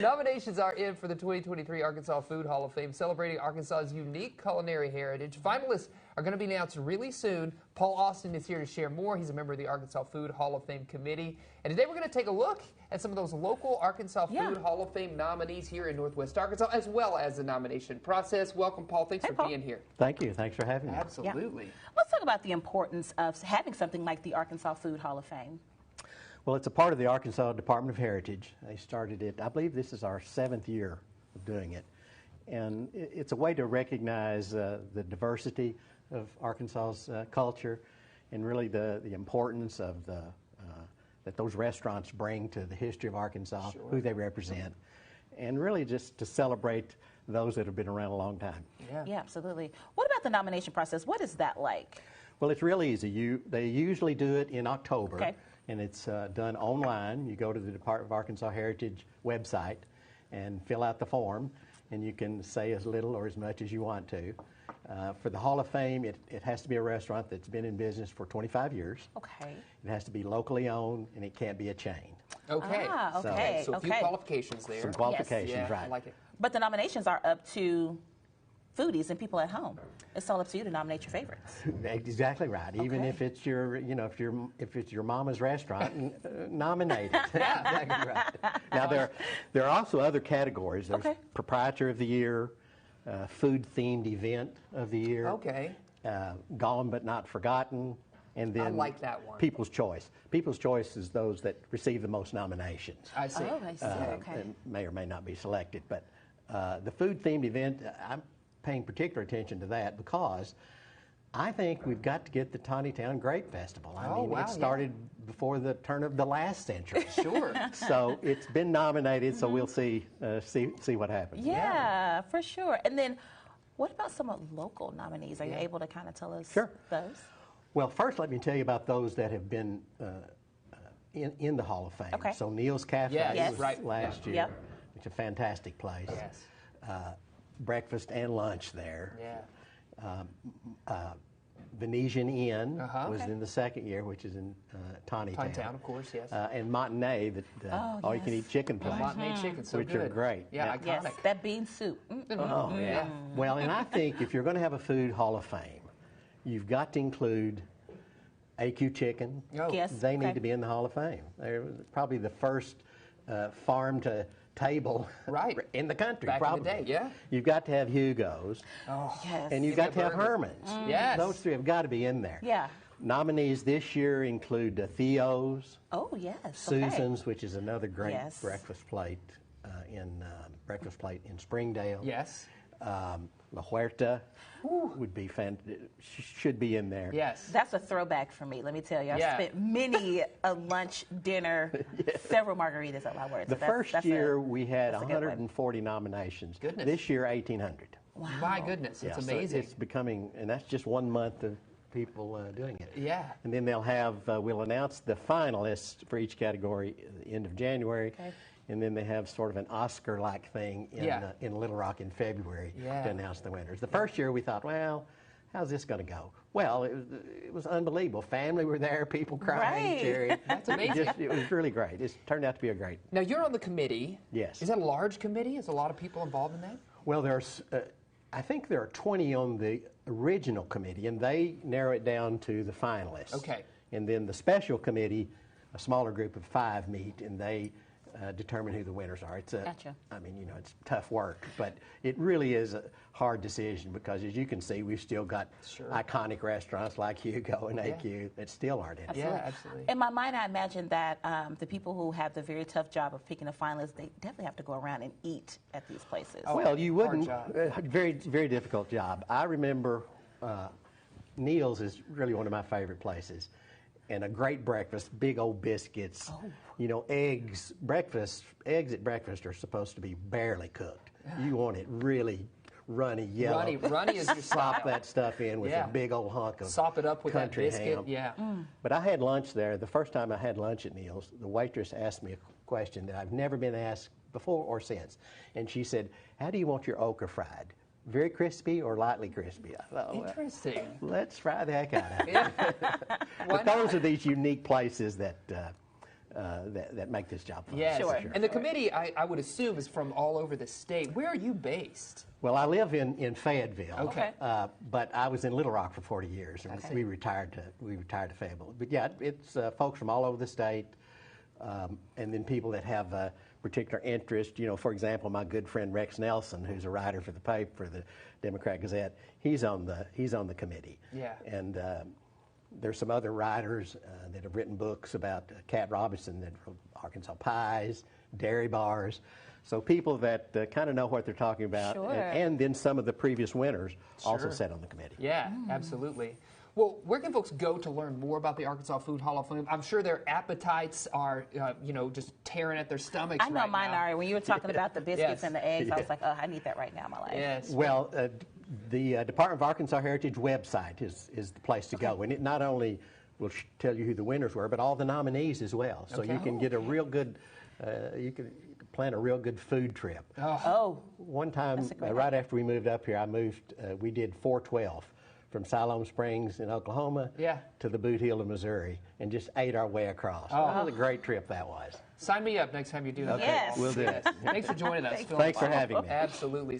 Nominations are in for the 2023 Arkansas Food Hall of Fame, celebrating Arkansas's unique culinary heritage. Finalists are going to be announced really soon. Paul Austin is here to share more. He's a member of the Arkansas Food Hall of Fame Committee. And today we're going to take a look at some of those local Arkansas Food Hall of Fame nominees here in Northwest Arkansas, as well as the nomination process. Welcome, Paul. Thanks for being here. Thank you. Thanks for having me. Absolutely. Yeah. Let's talk about the importance of having something like the Arkansas Food Hall of Fame. Well, it's a part of the Arkansas Department of Heritage. They started it, I believe this is our 7th year of doing it. And it's a way to recognize the diversity of Arkansas's culture and really the importance of that those restaurants bring to the history of Arkansas, who they represent, and really just to celebrate those that have been around a long time. Yeah, absolutely. What about the nomination process? What is that like? Well, it's really easy. They usually do it in October. Okay. And it's done online. You go to the Department of Arkansas Heritage website and fill out the form, and you can say as little or as much as you want to. For the Hall of Fame, it has to be a restaurant that's been in business for 25 years. Okay. It has to be locally owned, and it can't be a chain. Okay. Okay. So a few qualifications there. Some qualifications, yes. right. I like it. But the nominations are up to foodies and people at home. It's all up to you to nominate your favorites. Exactly right. Even if it's your, if it's your mama's restaurant, nominate it. Yeah, exactly right. Now there are also other categories. There's Proprietor of the Year, Food Themed Event of the Year. Okay. Gone but Not Forgotten, and then I like that one. People's Choice. People's Choice is those that receive the most nominations. I see. Oh, I see. Okay. And may or may not be selected, but the Food Themed Event, I'm paying particular attention to that because I think we've got to get the Town Grape Festival. I mean, it started before the turn of the last century. Sure. So it's been nominated, so we'll see what happens. Yeah, for sure. And then what about some local nominees? Are you able to kind of tell us those? Well, first let me tell you about those that have been in the Hall of Fame. Okay. So Neil's Cafe was last year. Yep. It's a fantastic place. Yes. Breakfast and lunch there. Yeah. Venetian Inn was in the 2nd year, which is in Tawny Town, of course, yes. And Montanay, the all-you-can-eat chicken place. Montanay chicken, so which good. are great. Yeah, iconic. Yes, that bean soup. Oh, yeah. Well, and I think if you're going to have a Food Hall of Fame, you've got to include AQ Chicken. Oh. Yes. They need to be in the Hall of Fame. They're probably the first farm to table in the country. Back probably. in the day, yeah. You've got to have Hugo's. Oh, yes. And you've got to have Herman's. Yes. Those three have got to be in there. Yeah. Nominees this year include Theo's, Oh, yes. Susan's, which is another great Yes. breakfast plate in Springdale. Yes. La Huerta would be should be in there. Yes. That's a throwback for me, let me tell you. I've spent many a lunch, dinner, several margaritas at La Huerta. The first year we had 140 nominations. Goodness. This year, 1,800. Wow. My goodness, it's amazing. So it's becoming, and that's just 1 month of people doing it. Yeah. And then they'll have, we'll announce the finalists for each category at the end of January. Okay. And then they have sort of an Oscar-like thing in Little Rock in February to announce the winners. The first year we thought, well, how's this going to go? Well, it was unbelievable. Family were there, people crying, cheering. That's amazing. It was really great. It turned out to be a great. Now, you're on the committee. Yes. Is that a large committee? Is a lot of people involved in that? Well, I think there are 20 on the original committee, and they narrow it down to the finalists. Okay. And then the special committee, a smaller group of 5 meet, and they determine who the winners are. It's I mean, it's tough work, but it really is a hard decision because, as you can see, we've still got iconic restaurants like Hugo and AQ that still aren't in it. Yeah, absolutely. In my mind, I imagine that the people who have the very tough job of picking a finalist, they definitely have to go around and eat at these places. Oh, well, you wouldn't. Hard job. Very difficult job. I remember Neil's is really one of my favorite places. And a great breakfast, big old biscuits, eggs. Eggs at breakfast are supposed to be barely cooked. You want it really runny, yellow. Runny is your style. Sop that stuff in with a big old hunk of Sop it up with that country biscuit, ham. yeah. But I had lunch there. The first time I had lunch at Neil's, the waitress asked me a question that I've never been asked before or since. And she said, how do you want your okra fried? Very crispy or lightly crispy? I thought, Interesting. Let's fry the heck out of it. But those are these unique places that that make this job fun. Yes. Sure. And the committee, I would assume, is from all over the state. Where are you based? Well, I live in Fayetteville. Okay. But I was in Little Rock for 40 years, and we retired to Fayetteville. But yeah, it's folks from all over the state, and then people that have a particular interest. You know, for example, my good friend Rex Nelson, who's a writer for the paper, for the Democrat Gazette, he's on the committee. Yeah. And there's some other writers that have written books about Cat Robinson that wrote Arkansas Pies, Dairy Bars. So people that kind of know what they're talking about, Sure. and then some of the previous winners also sat on the committee. Yeah, absolutely. Well, where can folks go to learn more about the Arkansas Food Hall of Fame? I'm sure their appetites are, just tearing at their stomachs. I know right mine now. are. When you were talking about the biscuits Yes. and the eggs, I was like, oh, I need that right now in my life. Yes. Well, the Department of Arkansas Heritage website is the place to go, and it not only will tell you who the winners were, but all the nominees as well. So you can get a real good, you can plan a real good food trip. Oh. One time, That's a great right after we moved up here, we did 412 from Siloam Springs in Oklahoma to the Boot Heel of Missouri, and just ate our way across. What a great trip that was. Sign me up next time you do that. Yes. We'll do it. Thanks for joining us. Phil. Thanks for having me. Absolutely.